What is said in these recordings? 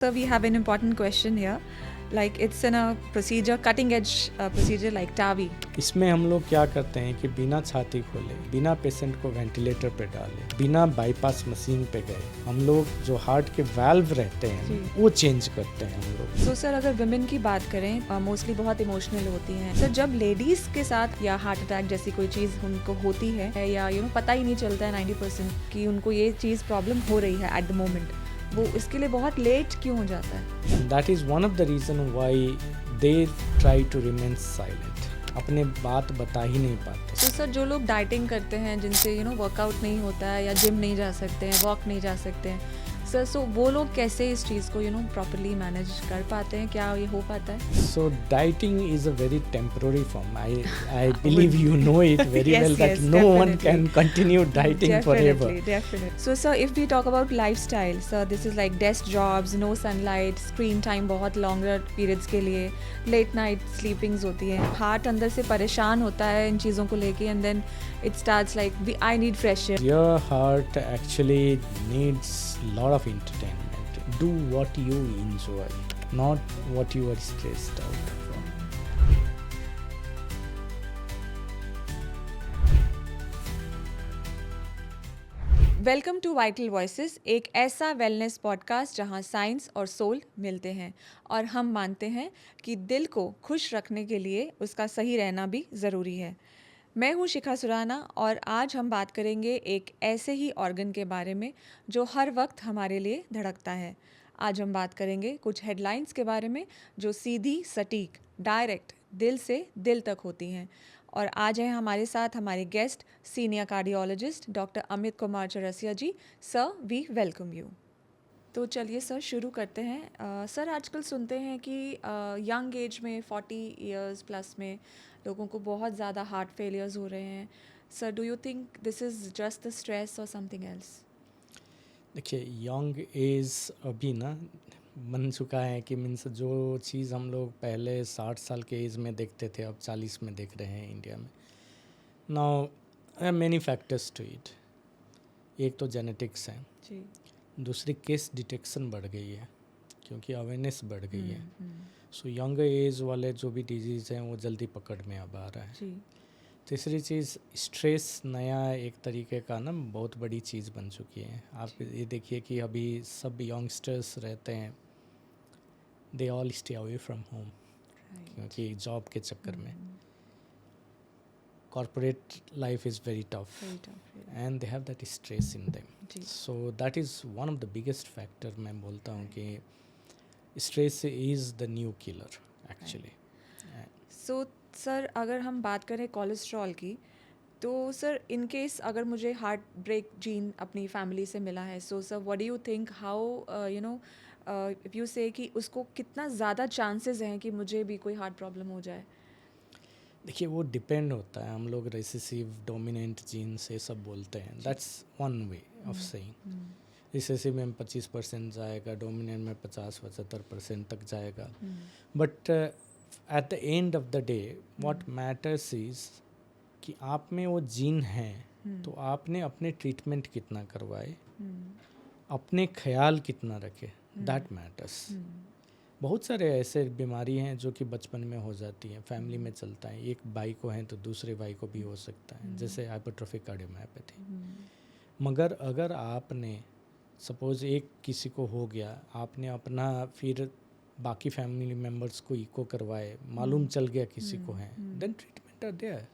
So we have an important question here. Like it's in a procedure, cutting edge procedure like TAVI. इसमें हम लोग क्या करते हैं कि बिना छाती खोले, बिना पेशेंट को वेंटिलेटर पे डाले, बिना बाईपास मशीन पे गए, हम लोग जो हार्ट के वाल्व रहते हैं वो चेंज करते हैं हम लोग। So सर अगर विमेन की बात करें मोस्टली बहुत इमोशनल होती हैं सर, जब लेडीज के साथ या हार्ट अटैक जैसी कोई चीज़ उनको होती है या पता ही नहीं चलता है 90% कि उनको ये चीज़ प्रॉब्लम हो रही है एट द मोमेंट, वो इसके लिए बहुत लेट क्यों हो जाता है? That is one of the reason why they try to remain silent, अपने बात बता ही नहीं पाते। तो सर जो लोग डाइटिंग करते हैं, जिनसे वर्कआउट नहीं होता है या जिम नहीं जा सकते हैं, वॉक नहीं जा सकते हैं सर, सो वो लोग कैसे इस चीज़ को प्रॉपरली मैनेज कर पाते हैं? क्या ये हो पाता है? So dieting is a very temporary form. I believe you know it very Yes, well that yes, no one definitely. can continue dieting forever. Definitely. So sir, if we talk about lifestyle, sir, this is like desk jobs, no sunlight, screen time बहुत longer periods के लिए, late night sleepings होती है, heart अंदर से परेशान होता है इन चीज़ों को लेके, and then it starts like I need fresh air. Your heart actually needs lot of entertainment. Do what you enjoy, not what you are stressed out from. Welcome to vital voices, एक ऐसा wellness podcast जहां science और soul मिलते हैं और हम मानते हैं कि दिल को खुश रखने के लिए उसका सही रहना भी ज़रूरी है। मैं हूं शिखा सुराना और आज हम बात करेंगे एक ऐसे ही ऑर्गन के बारे में जो हर वक्त हमारे लिए धड़कता है। आज हम बात करेंगे कुछ हेडलाइंस के बारे में जो सीधी, सटीक, डायरेक्ट दिल से दिल तक होती हैं। और आज हैं हमारे साथ हमारे guest senior cardiologist doctor Amit Kumar Chaurasia ji. Sir, we welcome you. तो चलिए सर शुरू करते हैं। सर आजकल सुनते हैं कि यंग एज में 40 इयर्स प्लस में लोगों को बहुत ज़्यादा हार्ट फेलियर्स हो रहे हैं। Sir, do you think this is just the stress और समथिंग एल्स? देखिए, यंग एज अभी ना बन चुका है कि मीन्स जो चीज़ हम लोग पहले 60 साल के एज में देखते थे अब 40 में देख रहे हैं इंडिया में। Now many factors to it. एक तो जेनेटिक्स है जी, दूसरी केस डिटेक्शन बढ़ गई है क्योंकि अवेयरनेस बढ़ गई है। सो यंग एज वाले जो भी डिजीज़ हैं वो जल्दी पकड़ में अब आ रहा है। जी, तीसरी चीज़, स्ट्रेस नया एक तरीके का ना बहुत बड़ी चीज़ बन चुकी है। आप ये देखिए कि अभी सब यंगस्टर्स रहते हैं, they all stay away from home क्योंकि जॉब के चक्कर में corporate life is very tough and they have that stress in them. So that is one of the biggest factor. मैं बोलता हूँ कि stress is the new killer actually. So sir अगर हम बात करें कोलेस्ट्रॉल की, तो सर इन केस अगर मुझे हार्ट ब्रेक जीन अपनी फैमिली से मिला है, so sir what do you think, how if you से कि उसको कितना ज़्यादा चांसेस हैं कि मुझे भी कोई हार्ट प्रॉब्लम हो जाए? देखिए, वो डिपेंड होता है। हम लोग रिसेसिव डोमिनेंट जीन से सब बोलते हैं, that's one way of saying. Recessive में 25% जाएगा, डोमिनेंट में 50-75% तक जाएगा। But at the end of the day what matters is कि आप में वो जीन है तो आपने अपने ट्रीटमेंट कितना करवाए, अपने ख्याल कितना रखे, दैट मैटर्स। बहुत सारे ऐसे बीमारी हैं जो कि बचपन में हो जाती हैं, फैमिली में चलता है। एक भाई को है तो दूसरे भाई को भी हो सकता है, जैसे हाइपरट्रोफिक कार्डियोमायोपैथी। मगर अगर आपने सपोज़ एक किसी को हो गया, आपने अपना फिर बाकी फैमिली मेम्बर्स को इको करवाए, मालूम चल गया किसी को है, then treatment are there,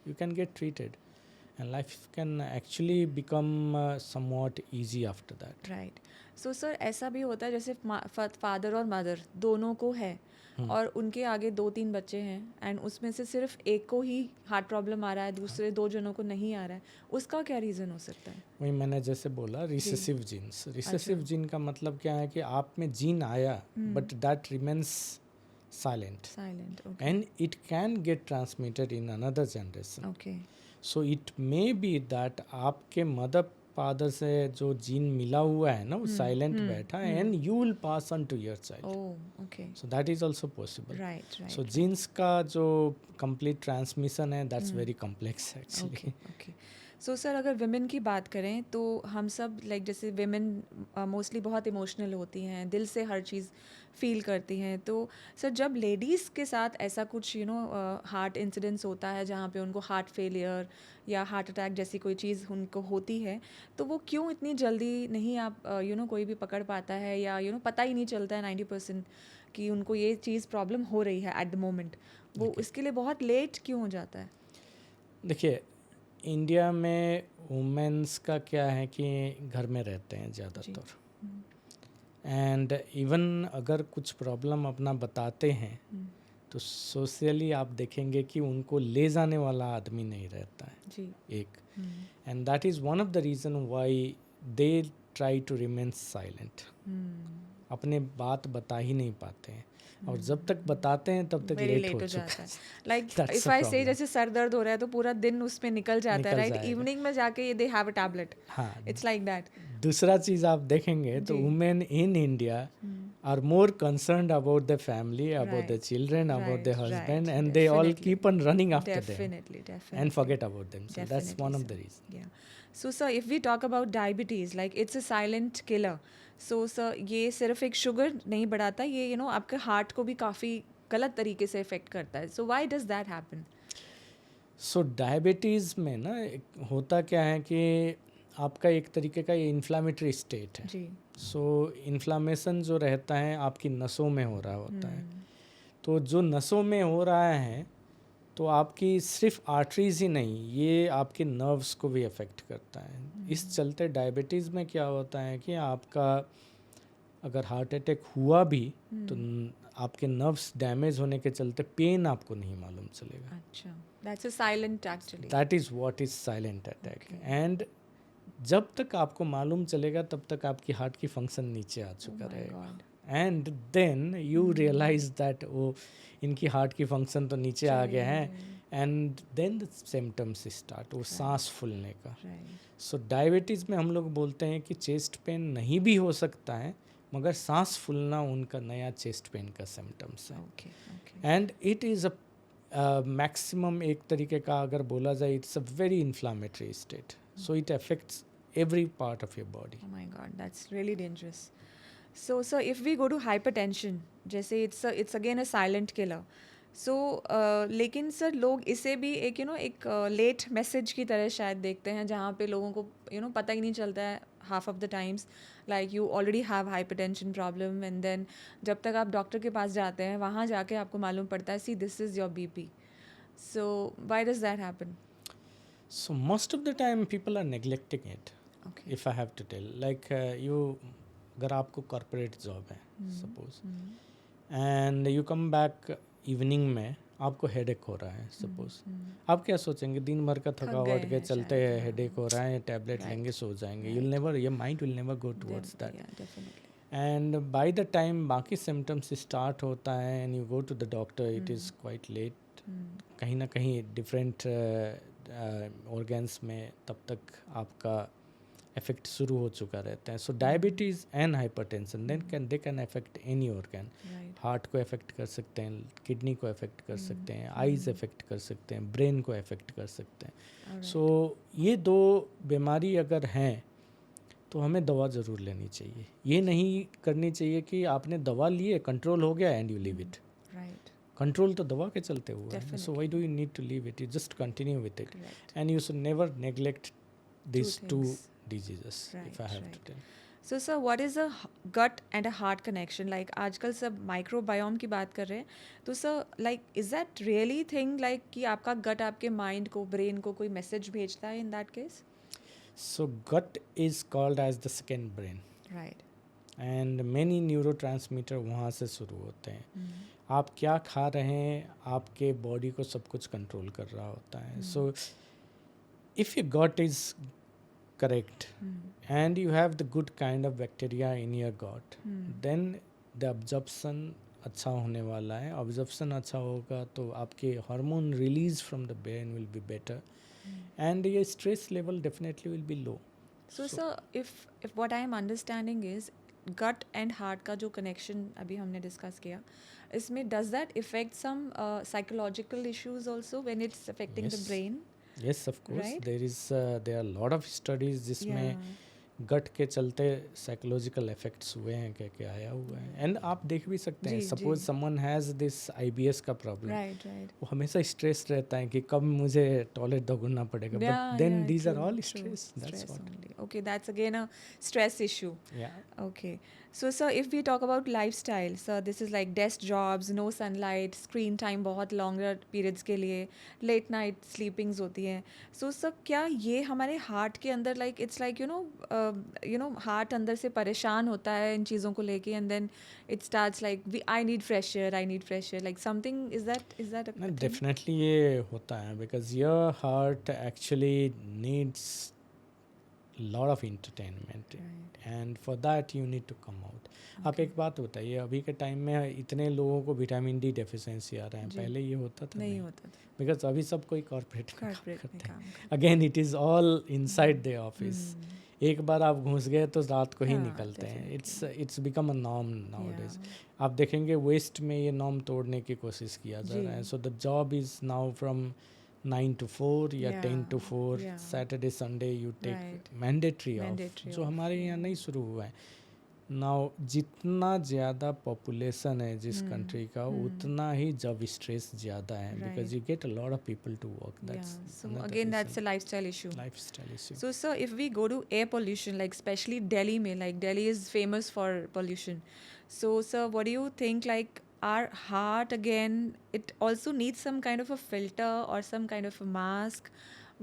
you can get treated and life can actually become somewhat easy after that. Right. So sir ऐसा भी होता है जैसे फादर और मदर दोनों को है और उनके आगे 2-3 बच्चे हैं एंड उसमें से सिर्फ एक को ही हार्ट प्रॉब्लम आ रहा है, दूसरे 2 जनों को नहीं आ रहा है, उसका क्या रीज़न हो सकता है? वही मैंने जैसे बोला, रिसेसिव जीन्स। रिसेसिव जीन का मतलब क्या है कि आप में जीन आया but that remains silent okay. and it can get transmitted in another generation. Okay. So it may be that आपके मदर फादर से जो जीन मिला हुआ है ना वो साइलेंट बैठा है and you will pass on to your child. Oh, okay. So that is also possible. Right, right. So genes का जो complete transmission है that's very complex actually. Okay. So sir अगर विमेन की बात करें तो हम सब लाइक जैसे विमेन मोस्टली बहुत इमोशनल होती हैं, दिल से हर चीज़ फील करती हैं। तो सर जब लेडीज़ के साथ ऐसा कुछ हार्ट इंसिडेंट्स होता है जहाँ पे उनको हार्ट फेलियर या हार्ट अटैक जैसी कोई चीज़ उनको होती है, तो वो क्यों इतनी जल्दी नहीं आप कोई भी पकड़ पाता है या पता ही नहीं चलता है 90% कि उनको ये चीज़ प्रॉब्लम हो रही है एट द मोमेंट, वो Okay. इसके लिए बहुत लेट क्यों हो जाता है? देखिए, इंडिया में वुमेन्स का क्या है कि घर में रहते हैं जी। ज़्यादातर, एंड इवन अगर कुछ प्रॉब्लम अपना बताते हैं तो सोशली आप देखेंगे कि उनको ले जाने वाला आदमी नहीं रहता है जी। एक, and that is one of the reason why they try to remain silent. अपने बात बता ही नहीं पाते हैं, और जब तक बताते हैं तब तक वेरी लेट लेट हो हो चुका जाता है। है। लाइक That's इफ the आई से problem. जैसे सर दर्द हो रहा है तो पूरा दिन उसमें निकल जाता है, निकल राइट? जाएगा। इवनिंग में जाके दे हैव अ टैबलेट, हाँ, इट्स लाइक दैट। दूसरा चीज़ आप देखेंगे तो जी। Women in India are more concerned about their family, about their Right. children, about their Right, husband, right, and they all definitely. keep on running after them Definitely, and definitely. forget about themselves. That's Definitely, one of sir. the reasons. Yeah. So, sir, if we talk about diabetes, like it's a silent killer. So, sir, ये सिर्फ एक sugar नहीं बढ़ाता, ये आपके heart को भी काफ़ी गलत तरीके से इफेक्ट करता है. So, why does that happen? So diabetes में ना होता क्या है कि आपका एक तरीके का ये इन्फ्लामेटरी स्टेट है। जी। सो इन्फ्लामेशन जो रहता है आपकी नसों में हो रहा होता है, तो जो नसों में हो रहा है तो आपकी सिर्फ आर्टरीज ही नहीं, ये आपके नर्व्स को भी अफेक्ट करता है। इस चलते डायबिटीज़ में क्या होता है कि आपका अगर हार्ट अटैक हुआ भी तो आपके नर्व्स डैमेज होने के चलते पेन आपको नहीं मालूम चलेगा। अच्छा, that's a silent actually. That is what is silent attack. Okay. And जब तक आपको मालूम चलेगा तब तक आपकी हार्ट की फंक्शन नीचे आ Oh चुका my रहेगा, God. And then you realise that वो इनकी हार्ट की फंक्शन तो नीचे आ गया है, and then the symptoms start, वो सांस फूलने का। Right. सो डायबिटीज़ में हम लोग बोलते हैं कि चेस्ट पेन नहीं भी हो सकता है, मगर सांस फूलना उनका नया चेस्ट पेन का सिम्टम्स है। Okay. Okay. And it is a maximum एक तरीके का अगर बोला जाए, it's a very inflammatory state, so it affects every part of your body. Oh my God, that's really dangerous. So, sir, if we go to hypertension, जैसे it's again a silent killer. So, लेकिन sir लोग इसे भी एक एक late message की तरह शायद देखते हैं, जहाँ पे लोगों को पता ही नहीं चलता है half of the times, like you already have hypertension problem and then जब तक आप डॉक्टर के पास जाते हैं वहाँ जाके आपको मालूम पड़ता है see this is your BP. So why does that happen? So most of the time people are neglecting it. Okay. If I have to tell, like you, अगर आपको कॉर्पोरेट जॉब है suppose, and you come back evening में आपको headache हो रहा है suppose, आप क्या सोचेंगे? दिन भर का थकावट के चलते है, हेडेक हो रहा है, टैबलेट लेंगे, सो जाएंगे, you'll never, your mind will never go towards that. Yeah, definitely. And by the time बाकी symptoms start होता है and you go to the doctor, it is quite late. कहीं ना कहीं डिफरेंट ऑर्गन्स में तब तक आपका इफेक्ट शुरू हो चुका रहता है. So diabetes and hypertension they can affect any organ. Right. Heart को अफेक्ट कर सकते हैं, किडनी को अफेक्ट कर सकते हैं, आइज़ अफेक्ट कर सकते हैं, ब्रेन को अफेक्ट कर सकते हैं. Alright. सो ये दो बीमारी अगर हैं तो हमें दवा ज़रूर लेनी चाहिए. ये नहीं करनी चाहिए कि आपने दवा लिए, कंट्रोल हो गया and you leave it. Right. Control तो दवा के चलते हुआ है. So Definitely. Why do you need to leave it? You just continue with it, Correct. And you should never neglect these two things. diseases, if I Right, have right. to tell. So, sir, what is a gut and a heart connection? Like आजकल सब microbiome की बात कर रहे हैं, तो sir like is that really thing, like कि आपका गट आपके माइंड को, ब्रेन को कोई मैसेज भेजता है इन that case? So gut is called as the second brain, right. and many neurotransmitter वहाँ से शुरू होते हैं. आप क्या खा रहे हैं आपके बॉडी को सब कुछ कंट्रोल कर रहा होता है. So if your gut is correct and you have the good kind of bacteria in your gut, then the absorption अच्छा होने वाला है. ऑब्जर्प्शन अच्छा होगा तो आपके hormone release from the brain will be better, and ये stress level definitely will be low. So sir if what I am understanding is gut and heart का जो कनेक्शन अभी हमने डिस्कस किया, इसमें does that effect some psychological issues also when it's affecting the Yes. Brain? Yes, of course. right? There are a lot of studies जिसमें Yeah. गट के चलते psychological effects हुए हैं, क्या क्या आया हुआ है. एंड आप देख भी सकते हैं, जी, जी. Suppose someone has this IBS का प्रॉब्लम, Right, right. वो हमेशा स्ट्रेस रहता है कि कब मुझे टॉयलेट दौड़ना पड़ेगा, but Yeah, then yeah, these are true, all true. Stress, that's Stress what. only. Okay, that's again a stress issue. या Okay. So, sir, if we talk about lifestyle, sir, this is like desk jobs, no sunlight, screen time बहुत longer periods के लिए, late night sleepings होती हैं. So, sir, क्या ये हमारे heart के अंदर like it's like heart अंदर से परेशान होता है इन चीज़ों को लेके, and then it starts like I need fresh air, like something is that a thing? Definitely ये होता है, because your heart actually needs lot of entertainment, Right. And for that you need to come out. आप Okay. एक बात बताइए, अभी के time में इतने लोगों को विटामिन डी डेफिशिएंसी आ रहा है, जी. पहले ये होता था नहीं होता था. बिकॉज अभी सब कोई कॉर्पोरेट में काम कॉर्पोरेट में करते हैं. काम करते again it is all inside the office. हैं. एक बार आप घुस गए तो रात को ही हाँ, निकलते हैं. definitely. It's become a norm nowadays. Yeah. आप देखेंगे वेस्ट में ये नॉर्म तोड़ने की कोशिश किया जा जी. रहा है. So the job is now from 9 to 4 या 10 to Yeah, 4, yeah. Saturday Sunday you take Right. Mandatory off, Mandatory जो off, हमारे यहाँ yeah. नहीं शुरू हुआ है. नाउ जितना ज़्यादा पॉपुलेशन है जिस Hmm, कंट्री का, hmm. उतना ही जॉब स्ट्रेस ज़्यादा है, because Right. You get a lot of people to work. Yeah. That's So again, that's a lifestyle issue. Lifestyle issue. So, sir, if we go to air pollution, like especially Delhi mein, like Delhi is famous for pollution. So, sir, what do you think? Like our heart again, it also needs some kind of a filter or some kind of a mask.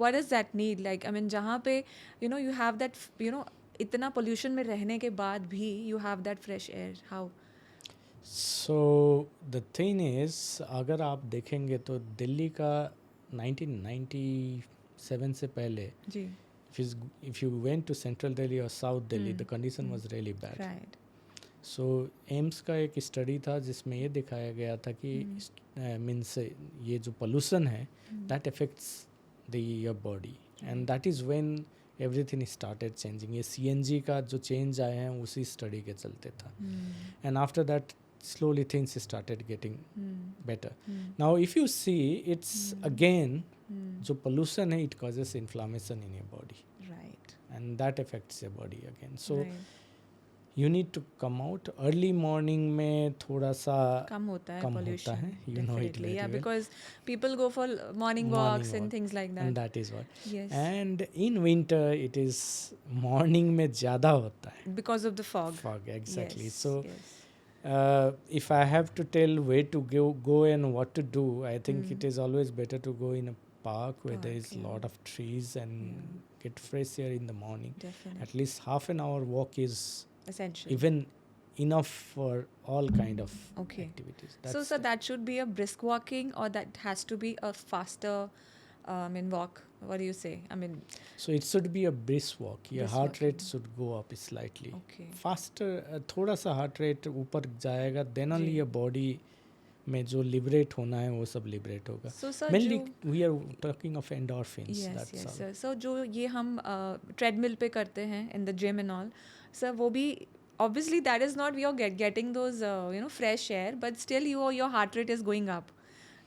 What does that need? Like, I mean, जहाँ पे you have that इतना pollution में रहने के बाद भी you have that fresh air. How? So the thing is, अगर आप देखेंगे तो दिल्ली का 1997 से पहले, जी. if you went to central Delhi or south Delhi, the Hmm, condition hmm. was really bad. Right. So AIIMS का एक स्टडी था जिसमें ये दिखाया गया था कि मीन्स ये जो पोल्यूशन है Hmm. That affects the your body, and that is when everything started changing. ये CNG का जो चेंज आए हैं उसी स्टडी के चलते था, Hmm. And after that slowly things started getting Hmm. better. Hmm. Now if you see, it's again Hmm. जो pollution है, it causes inflammation in your body, Right. and that affects your body again. So Right. you need to come out early morning में, थोड़ा सा कम होता है कम होता pollution. है, you know it Definitely. very Yeah, well. because people go for morning Morning walks walk, and things like and that. that is what. Yes. And in winter it is morning में ज़्यादा होता है Because of the fog. fog, exactly. Yes. So Yes. if I have to tell where to go and what to do, I think Hmm. it is always better to go in a park where there Park, is yeah. lot of trees and Yeah. get fresh air in the morning. Definitely. At least half an hour walk is Essential. even enough for all kind of Okay. activities. So, sir, that should be a brisk walking, or that has to be a faster, walk. What do you say? I mean, so it should be a brisk walk. Your Brisk heart rate walking. should go up slightly. okay. Faster, थोड़ा सा heart rate ऊपर जाएगा, then only ji. your body में जो liberate होना है वो सब liberate होगा. So, sir, Mainly जो we are talking of endorphins. yes, That's yes, all. sir. So, जो ये हम treadmill पे करते हैं in the gym and all, sir, वो भी obviously that is not you're getting those fresh air, but still your heart rate is going up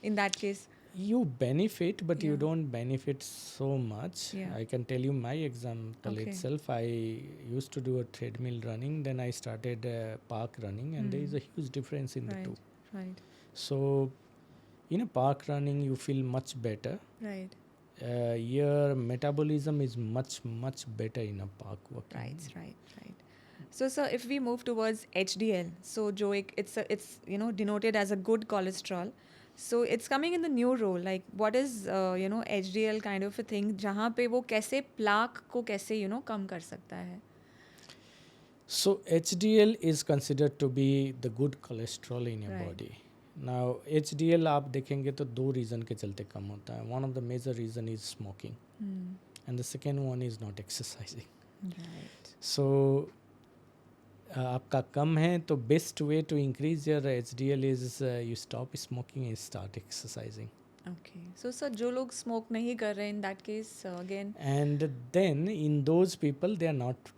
in that case. You benefit, but you Yeah. don't benefit so much. Yeah. I can tell you my example Okay. itself. I used to do a treadmill running, then I started park running, and there is a huge difference in the Right. two. Right. So in a park running you feel much better. Right. Your metabolism is much better in a park walking. Right. So, sir, if we move towards HDL, so जो एक it's denoted as a good cholesterol. So it's coming in the new role. Like what is HDL kind of a thing? जहाँ पे वो कैसे plaque को कैसे कम कर सकता है? So HDL is considered to be the good cholesterol in your Right. body. Now HDL आप देखेंगे तो दो रीज़न के चलते कम होता है. One of the major reason is smoking, and the second one is not exercising. Right. So आपका कम है तो best way to increase your HDL is you stop smoking and start exercising. Okay. So, sir, जो लोग smoke नहीं कर रहे in that case, again, And then in those people they are not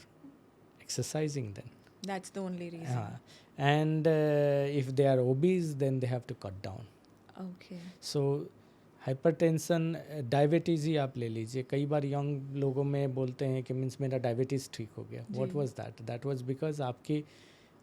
exercising then. that's the only reason. And if they are obese then they have to cut down. Okay. So hypertension, diabetes ही आप ले लीजिए, कई बार young लोगों में बोलते हैं कि मीन्स मेरा डायबिटीज़ ठीक हो गया. व्हाट जी। Was that? That was because आपकी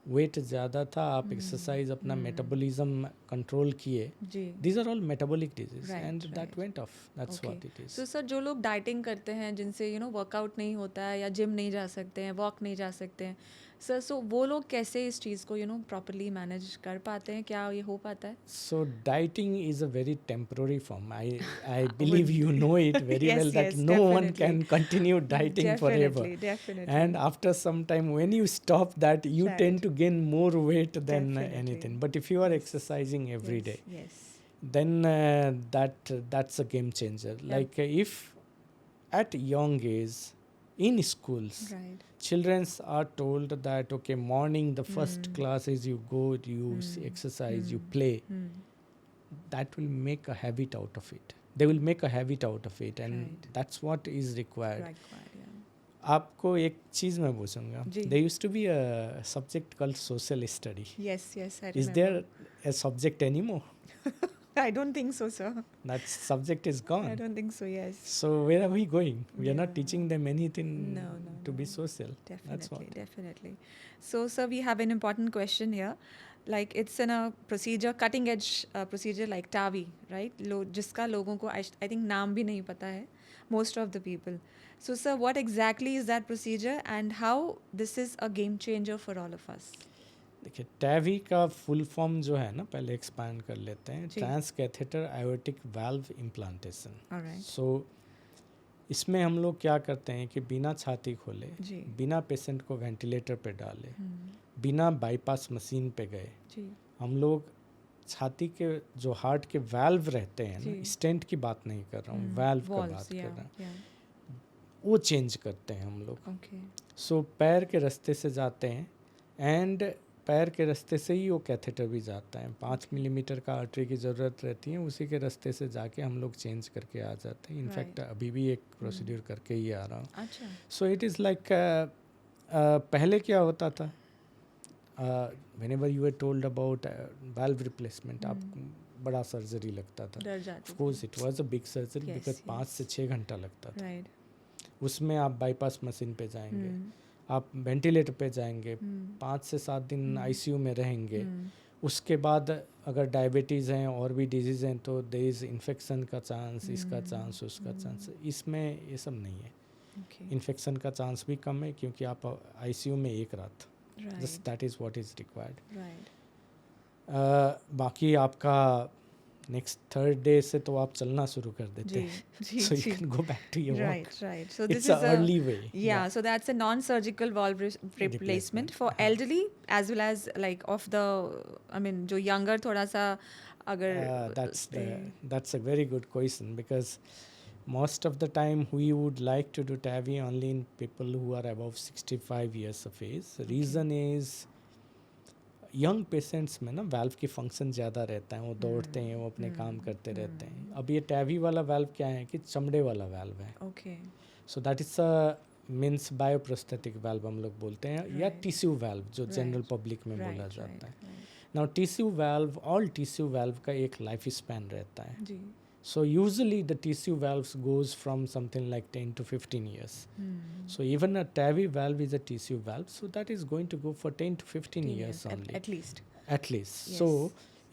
वेट ज़्यादा था, आप एक्सरसाइज अपना मेटाबॉलिज्म कंट्रोल किए. जी। These are all metabolic disease Right, and that right. Went off. That's okay. What it is. So sir, जो लोग डाइटिंग करते हैं, जिनसे वर्कआउट नहीं होता है या जिम नहीं जा सकते हैं, वॉक नहीं जा सकते हैं, सर, सो वो लोग कैसे इस चीज़ को प्रॉपरली मैनेज कर पाते हैं? क्या ये हो पाता है? So dieting is a very temporary form. I believe Would- you know it very Yes, well that yes, no one definitely. can continue dieting forever. Definitely, definitely. And after some time, when you stop that, you Right. tend to gain more weight than Definitely. anything. But if you are Yes. exercising every Yes, day, yes. then that's a game changer. Yeah. Like if at young age in schools, Right. children are told that okay, morning the first class is you go, you exercise, you play. Hmm. That will make a habit out of it. They will make a habit out of it, and Right. that's what is required. Required, yeah. आपको एक चीज़ मैं पूछूंगा. जी. There used to be a subject called social study. Yes, yes, I Is remember. there a subject anymore? I don't think so, sir. That subject is gone. I don't think so, yes. So where are we going? We are not Yeah. teaching them anything No, no, to be no. social. That's Definitely, what. definitely. So, sir, we have an important question here. Like, it's in a procedure, cutting edge procedure like TAVI, right? जिसका लोगों को I think नाम भी नहीं पता है, most of the people. So, sir, what exactly is that procedure and how this is a game changer for all of us? देखिए, टैवी का फुल फॉर्म जो है ना, पहले एक्सपैंड कर लेते हैं. जी. Transcatheter aortic valve implantation. All right. So इसमें हम लोग क्या करते हैं कि बिना छाती खोले, जी. बिना पेशेंट को वेंटिलेटर पे डाले, Hmm. बिना बाईपास मशीन पे गए, जी. हम लोग छाती के जो हार्ट के वाल्व रहते हैं ना, जी. स्टेंट की बात नहीं कर रहा हूँ, Hmm. वाल्व का Valves, बात कर yeah, रहा हूँ, yeah. वो चेंज करते हैं हम लोग. Okay. सो पैर के रास्ते से जाते हैं, एंड पैर के रास्ते से ही वो कैथेटर भी जाता है. 5 मिलीमीटर का आर्टरी की ज़रूरत रहती है, उसी के रास्ते से जाके हम लोग चेंज करके आ जाते हैं. In fact Right. अभी भी एक प्रोसीड्यूर करके ही आ रहा हूँ. अच्छा. सो इट इज़ लाइक पहले क्या होता था, whenever you were told about valve replacement, आपको बड़ा सर्जरी लगता था. डर Of जाती थी. course it was a big surgery Yes, because 5 से 6 घंटा लगता था. Right. उसमें आप बाईपास मशीन पे जाएंगे, Hmm. आप वेंटिलेटर पे जाएंगे, Hmm. 5 से 7 दिन आईसीयू में रहेंगे. Hmm. उसके बाद अगर डायबिटीज़ हैं और भी डिजीज़ हैं तो देयर इज़ इन्फेक्शन का चांस, इसका चांस, उसका चांस. इसमें ये सब नहीं है. Okay. इन्फेक्शन का चांस भी कम है क्योंकि आप आईसीयू में एक रात, Right. Just that is what is required. Right. बाकी आपका नेक्स्ट थर्ड डे से तो आप चलना शुरू कर देते जी. हैं. जी. So you ji. can go back to your work. Right. Right. So this It's is an early way. Yeah, so that's a non-surgical valve replacement for elderly as well as like of the, I mean, जो younger थोड़ा सा अगर That's a very good question because most of the time we would like to do TAVI only in people who are above 65 years of age. Reason is young patients में ना valve की function ज़्यादा रहता है, वो दौड़ते हैं, वो अपने काम करते रहते हैं. अब ये टैवी वाला वाल्व क्या है कि चमड़े वाला वाल्व है. Okay. So that is a means bioprosthetic valve हम लोग बोलते हैं, या Right. टिश्यू वाल्व जो Right. जनरल पब्लिक में बोला Right. जाता Right. है. Right. Now tissue valve, all tissue valve का एक लाइफ स्पैन रहता है. जी. So usually the tissue valves goes from something like 10 to 15 years. Hmm. So even a TAVI valve is a tissue valve, so that is going to go for 10 to 15 10 years at, only. at least. At least. Yes. So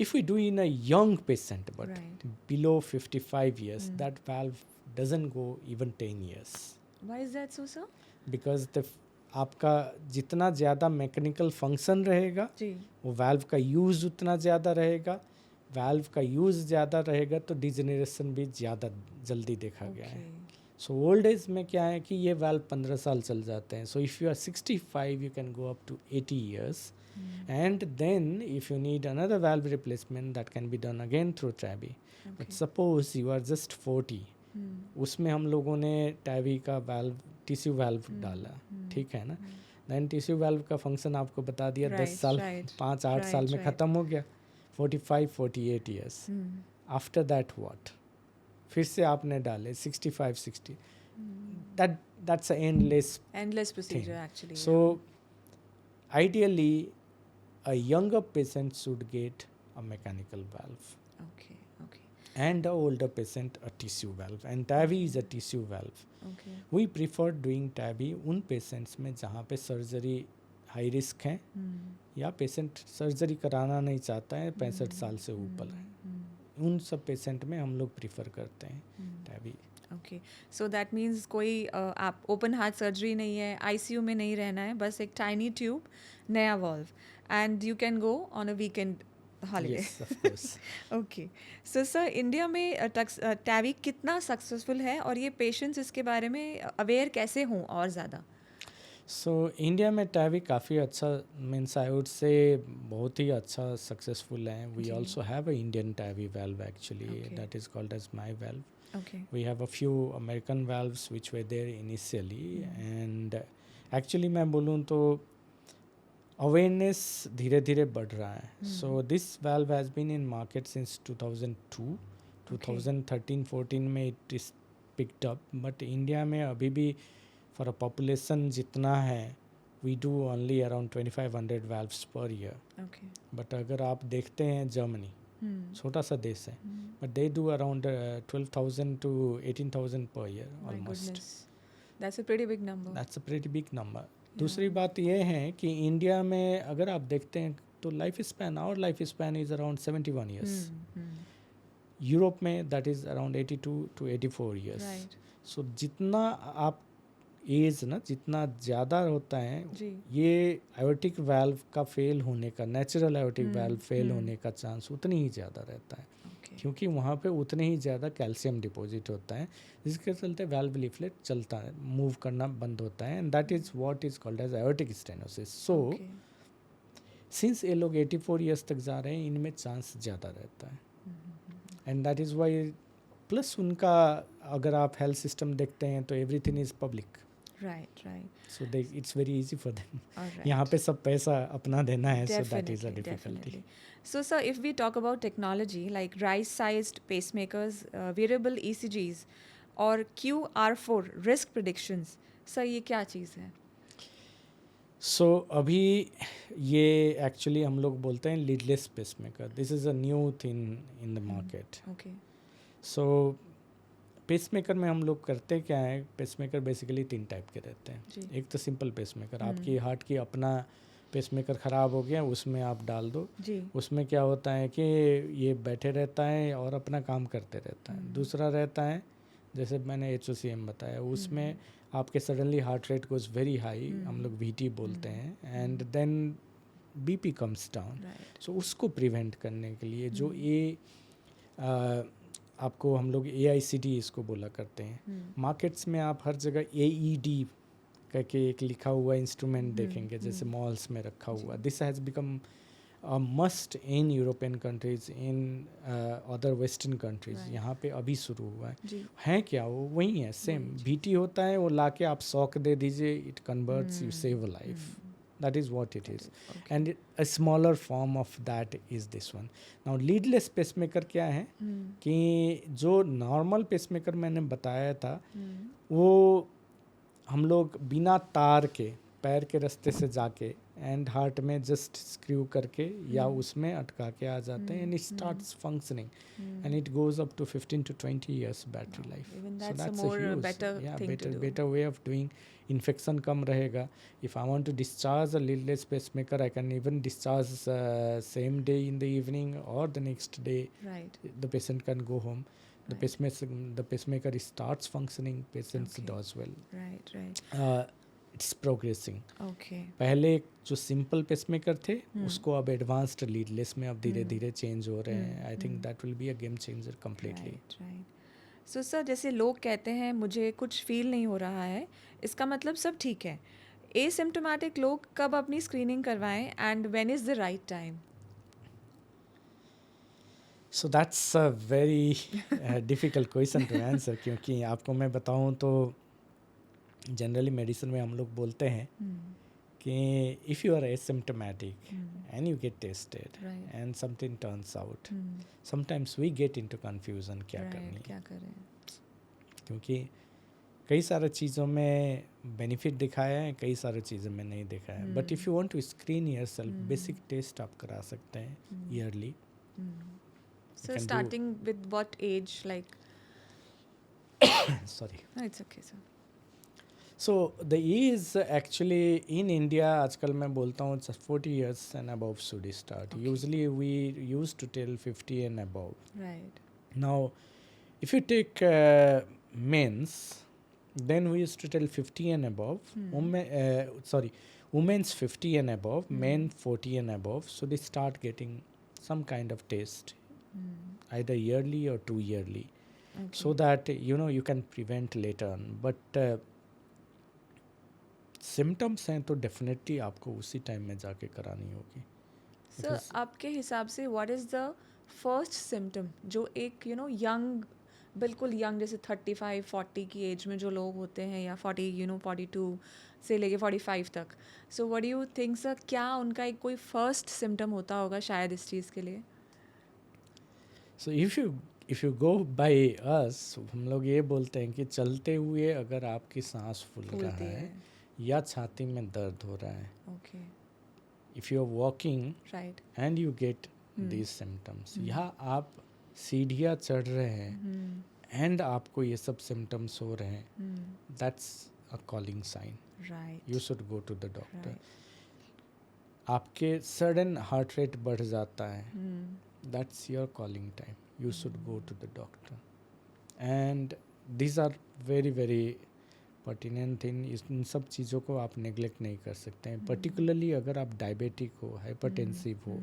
if we do in a young patient, but Right. below 55 years, that valve doesn't go even 10 years. Why is that so, sir? Because आपका जितना ज़्यादा mechanical function रहेगा, जी. वो valve का use उतना ज़्यादा रहेगा. Valve का यूज़ ज़्यादा रहेगा तो डिजेनरेशन भी ज़्यादा जल्दी देखा गया है. सो ओल्ड एज में क्या है कि ये वाल्व 15 साल चल जाते हैं. So if you are 65 you can go up to 80 years. And then if you need another valve replacement, that can be done again through TAVI. But suppose you are just 40, उसमें हम लोगों ने TAVI का valve, tissue valve डाला, ठीक है ना. Then tissue valve का फंक्शन आपको बता दिया, 10 साल, 5-8 साल में ख़त्म हो गया. 45-48 years. After that what? फिर से आपने डाले 65-60. That's an endless procedure thing. actually. So ideally a younger patient should get a mechanical valve. Okay. and the older patient a tissue valve, and TAVI is a tissue valve. Okay. We prefer doing TAVI उन patients में जहाँ पे surgery high risk है या patient surgery कराना नहीं चाहता है, 65 साल से ऊपर है, उन सब पेशेंट में हम लोग प्रीफर करते हैं TAVI. Okay, so that means कोई आप ओपन हार्ट सर्जरी नहीं है, आईसीयू में नहीं रहना है, बस एक टाइनी ट्यूब, नया valve, and you can go on a weekend holiday. Yes, of course. Okay, so sir India में टैवी कितना सक्सेसफुल है और ये पेशेंट्स इसके बारे में अवेयर कैसे हों और ज़्यादा? सो इंडिया में TAVI काफ़ी अच्छा, मीन्स आई वुड से बहुत ही अच्छा सक्सेसफुल है. We ji. Also have a Indian TAVI valve actually, Okay. that is called as my valve. Okay. We have a few American valves which were there initially, and actually मैं बोलूँ तो awareness धीरे धीरे बढ़ रहा है. So this valve has been in market since 2002. 2013-14 में it is picked up, but India में अभी भी for a population जितना है we do only around 2500 valves per year. Okay. But अगर आप देखते हैं जर्मनी, छोटा सा देश है, but they do around 12,000 to 18,000 per year My almost. goodness, that's a pretty big number. That's a pretty big number. दूसरी बात ये है कि इंडिया में अगर आप देखते हैं तो life span, our life span is around 71 years. Europe में that is around 82 to 84 years. Right. So जितना आप एज ना जितना ज़्यादा होता है, जी. ये आयोटिक वाल्व का फेल होने का, नेचुरल आयोटिक वाल्व फेल होने का चांस उतनी ही ज़्यादा रहता है, ओके. क्योंकि वहाँ पे उतने ही ज़्यादा कैल्शियम डिपॉजिट होता है, जिसके चलते वाल्व लीफलेट चलता है, मूव करना बंद होता है, and that is what is called as aortic stenosis. So okay. Since ये लोग 84 ईयर्स तक जा रहे हैं, इनमें चांस ज़्यादा रहता है, and that is why. Plus उनका अगर आप हेल्थ सिस्टम देखते हैं तो everything is public, right. Right. So they it's very easy for them. Alright. यहाँ पे सब पैसा अपना देना है, so that is a Definitely, difficulty. definitely. So, sir, if we talk about technology like rice-sized pacemakers, wearable ECGs, और QR4 risk predictions, sir, ये क्या चीज़ है? सो अभी ये एक्चुअली हम लोग बोलते हैं leadless pacemaker. This is a new thing in the market. Okay. So pacemaker में हम लोग करते क्या है, पेसमेकर बेसिकली 3 टाइप के रहते हैं. जी. एक तो सिंपल पेसमेकर, आपकी हार्ट की अपना पेसमेकर ख़राब हो गया, उसमें आप डाल दो. जी. उसमें क्या होता है कि ये बैठे रहता है और अपना काम करते रहता है. दूसरा रहता है जैसे मैंने HOCM बताया, उसमें आपके suddenly heart rate goes very high, हम लोग VT बोलते हैं, and then BP comes down. Right. So उसको प्रिवेंट करने के लिए जो आपको हम लोग AICD इसको बोला करते हैं. मार्केट्स में आप हर जगह AED करके एक लिखा हुआ इंस्ट्रूमेंट देखेंगे, जैसे मॉल्स में रखा हुआ. This has become must in European countries, in other western countries. यहाँ पे अभी शुरू हुआ है. जी. है क्या वो वही है, सेम VT होता है, वो लाके आप शॉक दे दीजिए, it converts, you save a life. That is what it is. Okay. And a smaller form of that is this one. Now leadless pacemaker क्या है कि जो नॉर्मल पेसमेकर मैंने बताया था, वो हम लोग बिना तार के पैर के रास्ते से जाके एंड हार्ट में जस्ट स्क्रू करके या उसमें अटका के आ जाते हैं, and it starts functioning, and it goes up to 15 to 20 years battery life. Even So that's a that's more a huge, better yeah, thing to do. better way of doing. Infection कम रहेगा. If I want to discharge a leadless pacemaker, I can even discharge same day in the evening और the next day Right. the patient can go home. The pacemaker starts functioning, patient Okay. does well. Right. Right. It's progressing. Okay. पहले जो simple pacemaker थे उसको अब advanced leadless में अब धीरे धीरे चेंज हो रहे हैं. I think that will be a game changer completely. Right. So sir, जैसे लोग कहते हैं मुझे कुछ फील नहीं हो रहा है, इसका मतलब सब ठीक है. एसिम्प्टोमेटिक लोग कब अपनी स्क्रीनिंग करवाएं, and when is the right time? So that's a very difficult question to answer, क्योंकि आपको मैं बताऊं तो जनरली मेडिसिन में हम लोग बोलते हैं कि if you are asymptomatic and you get tested Right. And something turns out, sometimes we get into confusion क्या करनी है, क्या करें? क्योंकि कई सारे चीज़ों में बेनिफिट दिखाया है, कई सारे चीज़ों में नहीं दिखाया है. But if you want to screen yourself, basic test आप करा सकते हैं early. You So can starting with what age, like? sorry. No, it's okay, sir. So the is actually in India आजकल मैं बोलता हूँ 40 years and above should start. Okay. Usually we used to tell 50 and above. Right. Now if you take men's, then we used to tell 50 and above. Women's 50 and above, men 40 and above. So they start getting some kind of test, either yearly or 2 yearly, Okay. so that you can prevent later on. But symptoms हैं तो definitely आपको उसी time में जाके करानी होगी. Sir Because- आपके हिसाब से what is the first symptom जो एक यंग, बिल्कुल यंग, जैसे 35-40 की एज में जो लोग होते हैं, या 42 से लेके 45 तक, so what do you think sir, क्या उनका एक कोई फर्स्ट सिम्टम होता होगा शायद इस चीज़ के लिए? So if you go by us, हम लोग ये बोलते हैं कि चलते हुए अगर आपकी सांस फूल रहा फूलती है है. या छाती में दर्द हो रहा है, okay. If you are walking right. And you get these symptoms, या आप सीढ़ियाँ चढ़ रहे हैं एंड आपको ये सब सिम्टम्स हो रहे हैं, that's a calling sign. Right. You should go to the doctor. आपके सडन हार्ट रेट बढ़ जाता है, that's your calling time. You should go to the doctor. And these are very very pertinent thing. इन सब चीज़ों को आप neglect नहीं कर सकते हैं. पर्टिकुलरली अगर आप डायबिटिक हो, हाइपरटेंसिव हो,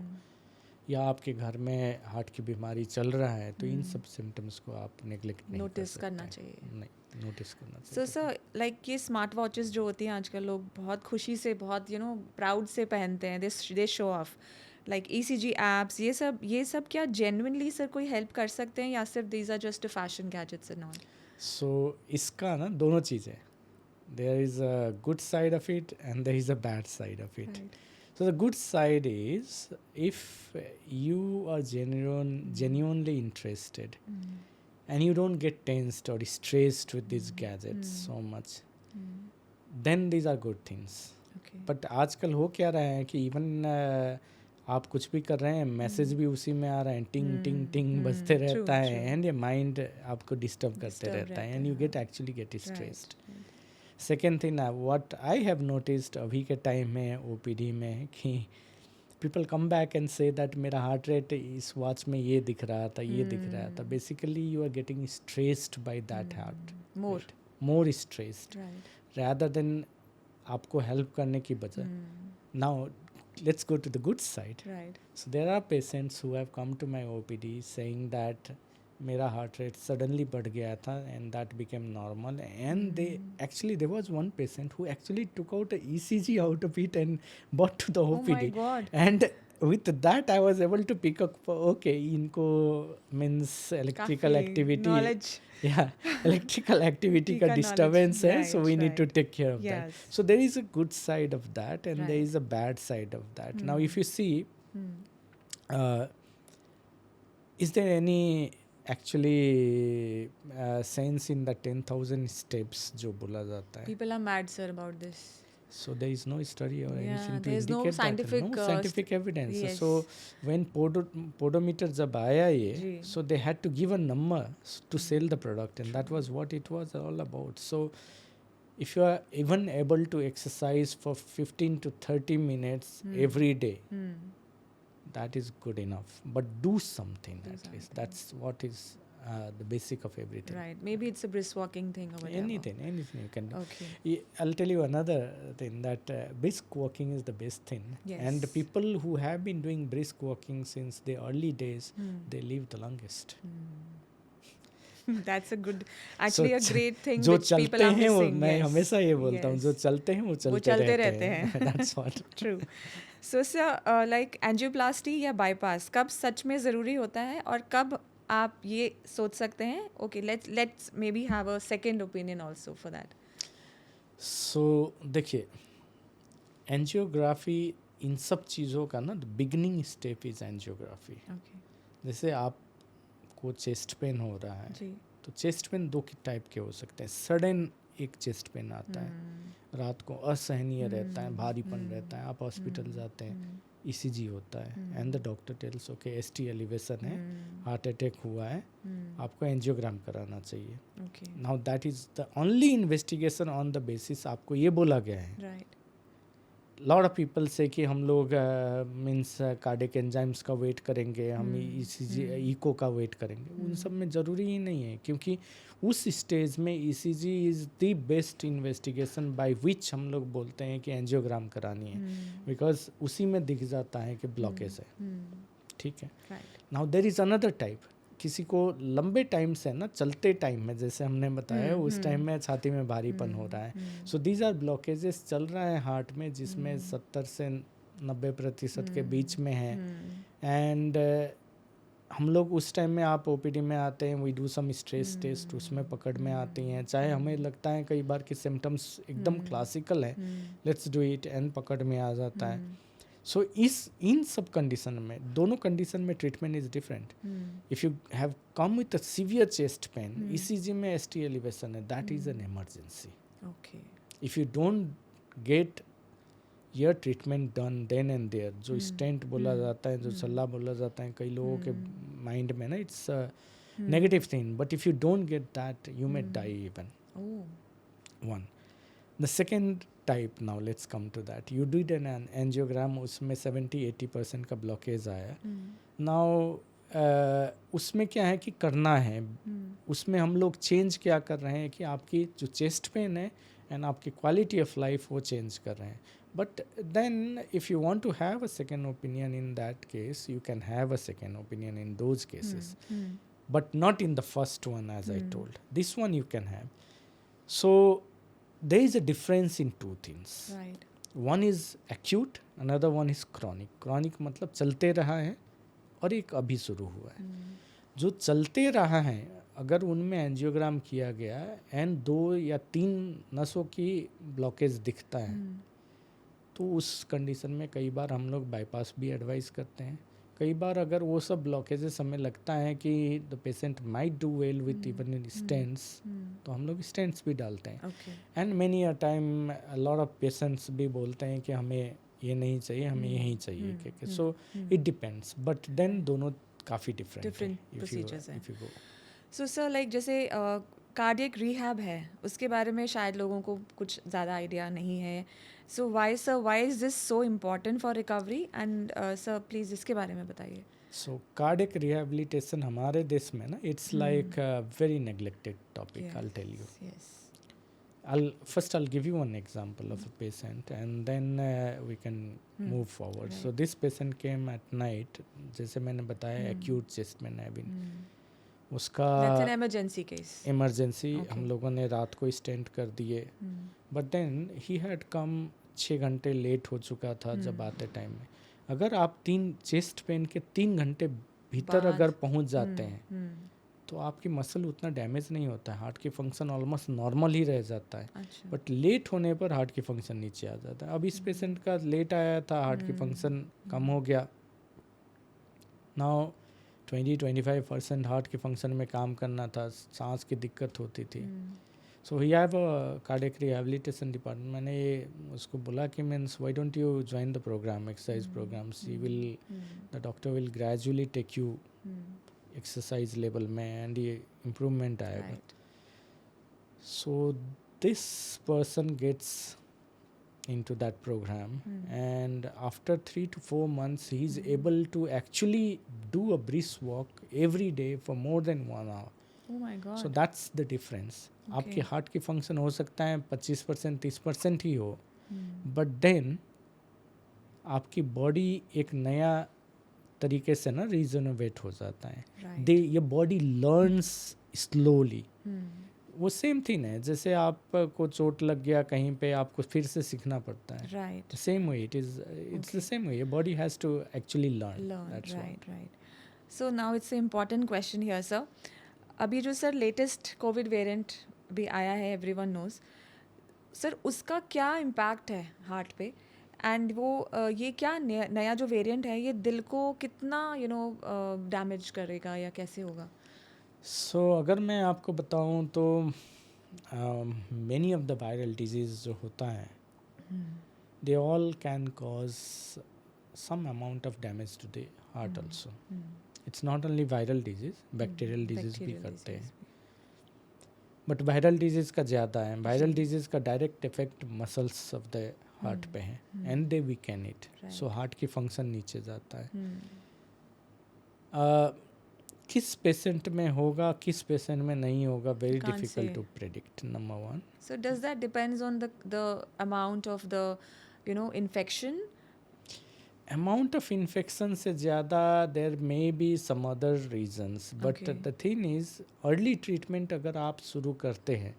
या आपके घर में हार्ट की बीमारी चल रहा है, तो इन सब सिम्टम्स को आप नेग्लेक्ट नहीं नोटिस कर करना सकते हैं. चाहिए. नहीं, नोटिस करना सो चाहिए. सर, लाइक ये स्मार्ट वॉचेस जो होती हैं आजकल, लोग बहुत खुशी से, बहुत प्राउड से पहनते हैं. दे show off like ECG apps, ये सब क्या जेन्युइनली सर कोई हेल्प कर सकते हैं, या सिर्फ these are just fashion gadgets and all? So इसका ना दोनों चीज़ें, there is a good side of it and there is a bad side of it. So the good side is, if you are genuinely interested and you don't get tensed or stressed with these gadgets so much, then these are good things. Okay. But आजकल हो क्या रहा है कि even आप कुछ भी कर रहे हैं, मैसेज भी उसी में आ रहा है, टिंग टिंग टिंग बजते रहता है, एंड ये माइंड आपको डिस्टर्ब करते रहता है, and you get actually stressed. Second thing, what I have noticed अभी के टाइम में OPD में, कि people come back and say that मेरा हार्ट रेट इस वॉच में ये दिख रहा था, ये दिख रहा था. Basically you are getting stressed by that heart, more stressed rather than आपको हेल्प करने की बजाय. Now let's go to the good side. Right. So there are patients who have come to my OPD saying that मेरा heart rate suddenly बढ़ गया था and that became normal, and they actually, there was one patient who actually took out a ECG out of it and brought to the OPD. Oh my God. And with that I was able to pick up, okay, इनको means electrical काफी activity, knowledge. yeah, electrical activity का का disturbance है, knowledge, so we need to right. take care of that. Yes. So there is a good side of that, and there Right. is a bad side of that. Now if you see, is there any actually sense in the 10,000 steps जो बोला जाता है? People are mad, sir, about this. So there is no study or Yeah, anything to there is no indicate scientific, that. No scientific evidence. yes. So when podometer जब आया ये, जी. so they had to give a number to sell the product, and that was what it was all about. So if you are even able to exercise for 15 to 30 minutes every day, that is good enough. But do something Do at least. something. That's what is the basic of everything. Right. Maybe it's a brisk walking thing or whatever. Anything you can do. Okay. I'll tell you another thing, that brisk walking is the best thing. Yes. And the people who have been doing brisk walking since the early days, they live the longest. That's a good, actually a great thing जो which people चलते are हैं वो, missing. मैं Yes. हमेशा ये बोलता हूँ, Yes. जो चलते हैं वो चलते रहते हैं. That's what. True. So sir, like angioplasty या bypass कब सच में ज़रूरी होता है, और कब आप ये सोच सकते हैं, okay, let's maybe have a second opinion also for that. So देखिए, एंजियोग्राफी इन सब चीज़ों का ना beginning step is angiography. Okay. जैसे आपको चेस्ट पेन हो रहा है, जी. तो चेस्ट पेन दो टाइप के हो सकते हैं. सडन एक चेस्ट पेन आता है, रात को असहनीय रहता है, भारीपन रहता है, आप हॉस्पिटल जाते हैं, ईसीजी होता है and the doctor tales okay ST elevation है, हार्ट अटैक हुआ है, आपको एंजियोग्राम कराना चाहिए. Okay. Now that is the only investigation on the basis आपको ये बोला गया है. राइट. लॉट ऑफ पीपल से कि हम लोग मीन्स कार्डियक एंजाइम्स का वेट करेंगे, हम ईसीजी इको का वेट करेंगे. उन सब में ज़रूरी ही नहीं है, क्योंकि उस स्टेज में ECG is the best investigation by which हम लोग बोलते हैं कि एंजियोग्राम करानी है, बिकॉज उसी में दिख जाता है कि ब्लॉकेज है. ठीक है. Now there is another type. किसी को लंबे टाइम से ना, चलते टाइम में, जैसे हमने बताया उस टाइम में छाती में भारीपन हो रहा है. सो दीज आर ब्लॉकेजेस चल रहा है हार्ट में, जिसमें 70 से 90% के बीच में है. एंड हम लोग उस टाइम में, आप ओपीडी में आते हैं, we do some stress test, उसमें पकड़ में आती हैं. चाहे हमें लगता है कई बार कि सिम्टम्स एकदम क्लासिकल है, लेट्स डू इट, एंड पकड़ में आ जाता है. सो इन सब कंडीशन में, दोनों कंडीशन में treatment is different. If you have come with a severe chest pain, ECG में एसटी एलिवेशन है, that is an emergency. Okay. If you don't get your treatment done then and there, जो stent बोला जाता है, जो सलाह बोला जाता है कई लोगों के माइंड में ना, it's negative thing, but if you don't get that, you may die even. One. The second type, now let's come to that. You did an angiogram, उसमें 70-80% का ब्लॉकेज आया. Now उसमें क्या है कि करना है, उसमें हम लोग चेंज क्या कर रहे हैं कि आपकी जो चेस्ट पेन है एंड आपकी क्वालिटी ऑफ लाइफ वो चेंज कर रहे हैं. But then if you want to have a second opinion in that case, you can have a second opinion in those cases, but not in the first one, as I told. This one you can have. So there is a difference in two things. Right. One is acute, another one is chronic. Chronic मतलब चलते रहा है, और एक अभी शुरू हुआ है. जो चलते रहा है, अगर उनमें एंजियोग्राम किया गया एंड 2 या 3 नसों की ब्लॉकेज दिखता है, तो उस कंडीशन में कई बार हम लोग बाईपास भी एडवाइस करते हैं. कई बार अगर वो सब ब्लॉकेजेस हमें लगता है कि the patient might do well with even stents, तो हम लोग स्टेंट्स भी डालते हैं. And many a time lot of patients भी बोलते हैं कि हमें ये नहीं चाहिए, हमें यही चाहिए. So it depends, but then दोनों काफ़ी डिफरेंट प्रोसीजर्स हैं. सो सर, लाइक जैसे कार्डियक रिहैब है, उसके बारे में शायद लोगों को कुछ ज़्यादा आइडिया नहीं है. So why is this so important for recovery, and sir please इसके बारे में बताइए. सो कार्डियक रिहेबिलिटेशन हमारे देश में ना, it's like very neglected topic. I will tell you. I'll give you one example of a patient, and then we can move forward. Right. So this patient came at night, जैसे मैंने बताया acute chest में नेविन, उसका That's an emergency case. Emergency हम लोगों ने रात को स्टेंट कर दिए. But then he had come 6 घंटे लेट हो चुका था जब आते टाइम में. अगर आप चेस्ट पेन के 3 घंटे भीतर अगर पहुंच जाते हैं, तो आपकी मसल उतना डैमेज नहीं होता है, हार्ट की फंक्शन ऑलमोस्ट नॉर्मल ही रह जाता है. बट लेट होने पर हार्ट की फंक्शन नीचे आ जाता है. अब इस पेशेंट का लेट आया था, हार्ट की फंक्शन कम हो गया. नाउ 20-25% हार्ट के फंक्शन में काम करना था, सांस की दिक्कत होती थी. So he have a cardiac rehabilitation department. मैंने उसको बोला कि means why don't you join the program, exercise programs. He will, the doctor will gradually take you exercise level में, एंड ये इम्प्रूवमेंट आएगा. So this person gets into that program, and after 3 to 4 months he is able to actually do a brisk walk every day for more than 1 hour. Oh my God. So that's the difference. आपके heart की function हो सकता है 25% 30% ही हो, but then आपकी body एक नया तरीके से ना रीजनोवेट हो जाता है. ये बॉडी लर्न्स स्लोली. वो सेम थिंग है, जैसे आपको चोट लग गया कहीं पे, आपको फिर से सीखना पड़ता है. Right. Same way it's the same way, body has to actually learn. Right. So now it's a important question here sir. अभी जो सर लेटेस्ट कोविड वेरिएंट भी आया है, एवरीवन नोज, सर उसका क्या इम्पैक्ट है हार्ट पे, एंड वो ये क्या नया जो वेरिएंट है, ये दिल को कितना डैमेज करेगा या कैसे होगा? सो अगर मैं आपको बताऊं तो many of the viral disease जो होता है, they all can cause some amount of damage to the heart also. It's not only viral disease, bacterial disease भी करते हैं, बट वायरल डिजीज़ का ज़्यादा है. वायरल डिजीज़ का direct effect muscles of the heart पे है, and they weaken it, so heart की फंक्शन नीचे जाता है. किस पेशेंट में होगा, किस पेशेंट में नहीं होगा, very Can't difficult say. To predict, number one. So does that depends on the amount of the infection? Amount of infection से ज़्यादा there may be some other reasons, but Okay. the thing is early treatment अगर आप शुरू करते हैं,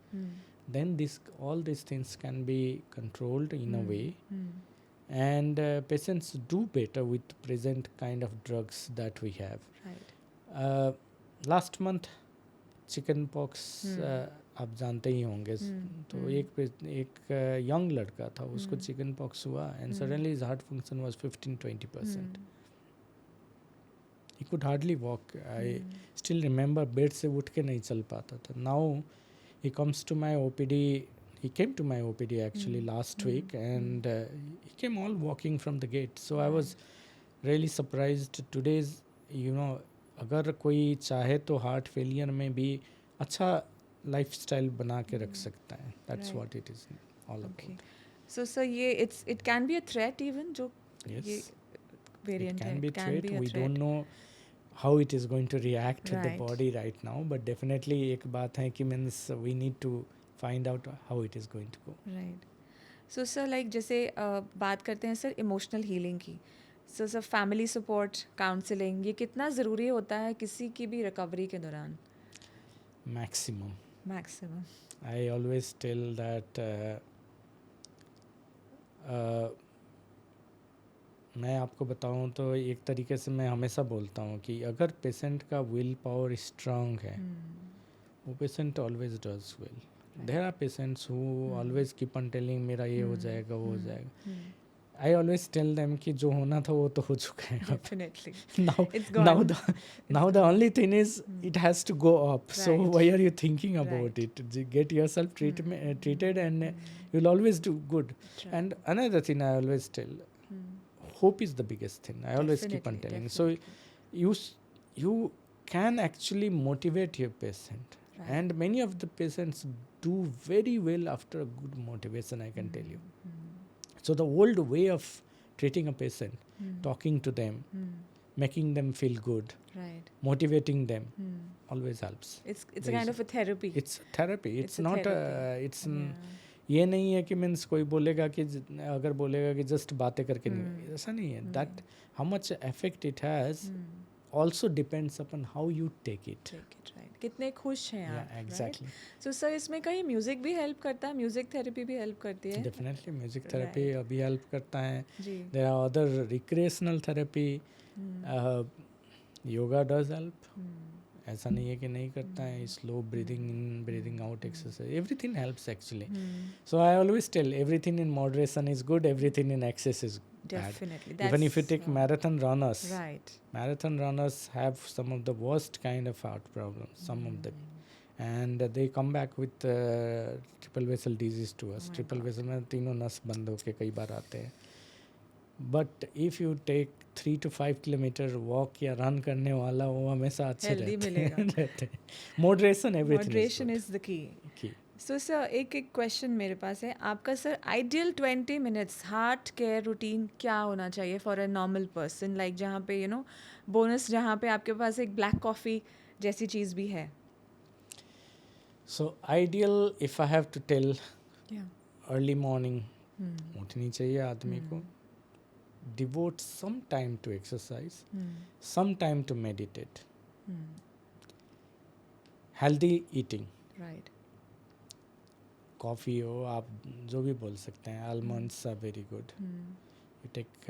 then all these things can be controlled in a way, and patients do better with present kind of drugs that we have. Right. Last month chicken pox आप जानते ही होंगे. तो एक यंग लड़का था, उसको चिकन पॉक्स हुआ, and suddenly his heart function was 15-20%. He could hardly walk. I still remember, bed से उठ के नहीं चल पाता था. Now he comes to my OPD. He came to my OPD actually last week, and he came all walking from the gate. So I was really surprised. Today's, अगर कोई चाहे तो हार्ट फेलियर में भी अच्छा लाइफस्टाइल बना के रख सकता है. That's what it is all Okay. about. So it can be a threat even जो Yes, ये variant it can है, be threat. be a We threat. don't know how it is going to react to the Right. body right now, but definitely एक बात है कि means we need to find out how it is going to go. Right. So sir, like जैसे बात करते हैं sir emotional healing की, so sir family support, counselling, ये कितना ज़रूरी होता है किसी की भी रिकवरी के दौरान? Maximum. Maximum. I always tell that मैं आपको बताऊं तो एक तरीके से मैं हमेशा बोलता हूं कि अगर पेशेंट का विल पावर स्ट्रांग है, वो patient always does well. There are patients who always keep on telling मेरा ये हो जाएगा, वो हो जाएगा. I always tell them कि जो होना था वो तो हो चुका है. Definitely. now It's gone. now the only thing is it has to go up. So Right. why are you thinking about Right. it? Get yourself treated, and you'll always do good. Right. And another thing I always tell, hope is the biggest thing. I always keep on telling. Definitely. So you can actually motivate your patient, Right. and many of the patients do very well after a good motivation, I can tell you. So the old way of treating a patient, talking to them, making them feel good, Right. motivating them, always helps. It's a kind of a therapy. It's therapy. It's a not therapy. it's ये नहीं है कि means कोई बोलेगा कि अगर बोलेगा कि जस्ट बातें करके नहीं, ऐसा नहीं है. That how much effect it has also depends upon how you take it. Take it, right. कितने खुश हैं आप. Yeah, exactly. So सर इसमें कहीं म्यूजिक भी हेल्प करता है, म्यूजिक थेरेपी भी हेल्प करती है? Definitely music therapy अभी हेल्प करता है. जी. There are other recreational therapy. Yoga does help. ऐसा नहीं है कि नहीं करता है. Slow breathing in, breathing out exercise, everything helps actually. So I always tell everything in moderation is good, everything in excess is Definitely. bad. Even if you take marathon runners, Right. marathon runners have some of the worst kind of heart problems, some of them, and they come back with triple vessel disease to us. Triple vessel में तीनों नस बंद होके कई बार आते हैं. But if you take 3 to 5 kilometre walk या रन करने वाला, वो हमेशा अच्छे रहते हैं. Moderation, everything. Moderation is the key. So sir एक क्वेश्चन मेरे पास है आपका sir. Ideal 20 minutes heart care routine क्या होना चाहिए for a normal person, like जहाँ पे बोनस जहाँ पे आपके पास एक ब्लैक कॉफ़ी जैसी चीज़ भी है? So ideal if I have to tell, early morning उठनी चाहिए आदमी को. Devote some time to exercise, some time to meditate, healthy eating. Right. Coffee हो, आप जो भी बोल सकते हैं. Almonds are very good. You take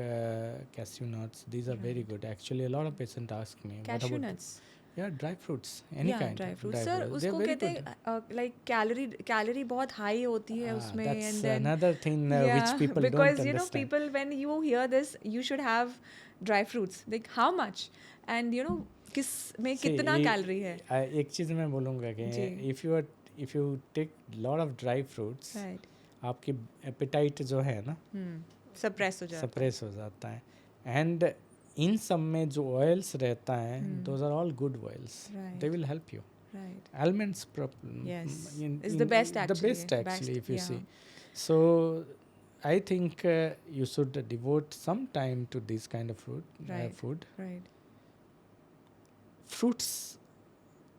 cashew nuts. These are very good. Actually, a lot of patients ask me. Cashew nuts. Yeah, dry fruits. Any kind. Dry fruit. Dry sir fruits. उसको They're very कहते good. हैं like calorie बहुत high होती है उसमें. That's and then another thing which people because don't understand. people when you hear this you should have dry fruits, like how much and किस में See, कितना calorie है? एक चीज़ मैं बोलूँगा कि जी. if you take lot of dry fruits, Right. आपकी apatite जो है ना, सप्रेस हो जाता है. सप्रेस हो जाता है. एंड इन सब में जो ऑयल्स रहता है those are all good oils, Right. They will help you. Right. Almonds Yes. Is the best the actually. best actually if you yeah. see. So I think you should devote some time to this kind of Right. food. Right. Fruits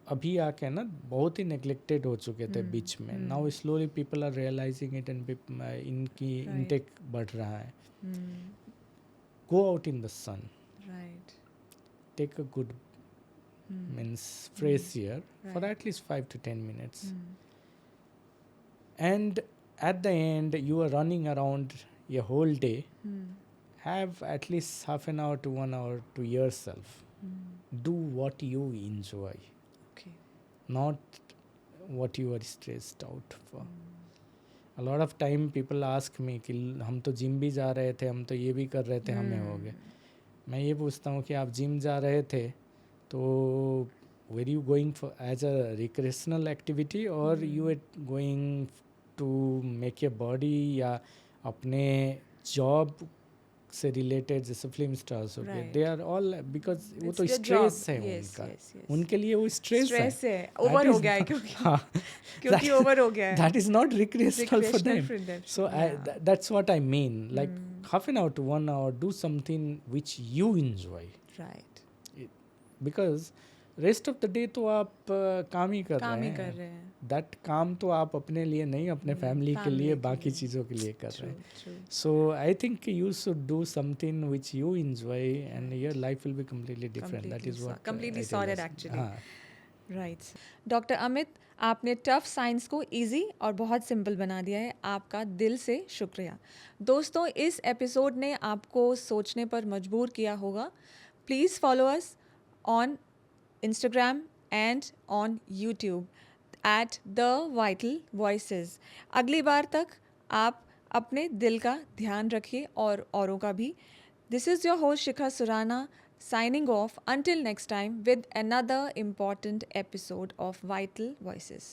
अभी आके ना बहुत ही neglected हो चुके थे बीच में. Now slowly people are realizing it and इनकी इनटेक बढ़ रहा है. Go out in the sun, Right. Take a good means fresh air for at least 5 to 10 minutes. And at the end you are running around a whole day, have at least half an hour to 1 hour to yourself. Do what you enjoy, Okay. not what you are stressed out for. A lot of time people ask me कि हम तो gym भी जा रहे थे, हम तो ये भी कर रहे थे, हमें हो गए. मैं ये पूछता हूँ कि आप जिम जा रहे थे तो were you going for as a recreational activity or you were going to make your body या अपने job से related जैसे फिल्म स्टार्स हो गए, Right. they are all because वो It's तो their स्ट्रेस job. है Yes, उनका. yes, yes. उनके लिए वो स्ट्रेस Stress है. है. Over That हो is गया है not- क्योंकि हाँ, क्योंकि that- over हो गया है. that is not recreational for them. For them. So Yeah. that's what I mean. Like half an hour to 1 hour, do something which you enjoy. Right. Because rest of the day तो आप काम ही कर काम रहे ही कर हैं. रहे हैं. That काम तो आप अपने लिए नहीं, अपने फैमिली के लिए, बाकी चीज़ों के लिए कर रहे हैं. True. So I think you should do something which you enjoy and your life will be completely different. That is what Completely I sorted realize. actually. हाँ. राइट. डॉक्टर अमित, आपने टफ साइंस को इजी और बहुत simple बना दिया है. आपका दिल से शुक्रिया. दोस्तों, इस एपिसोड ने आपको सोचने पर मजबूर किया होगा. Please follow us on Instagram and on YouTube at The Vital Voices. अगली बार तक आप अपने दिल का ध्यान रखिए और औरों का भी. This is your host Shikha Surana signing off until next time with another important episode of Vital Voices.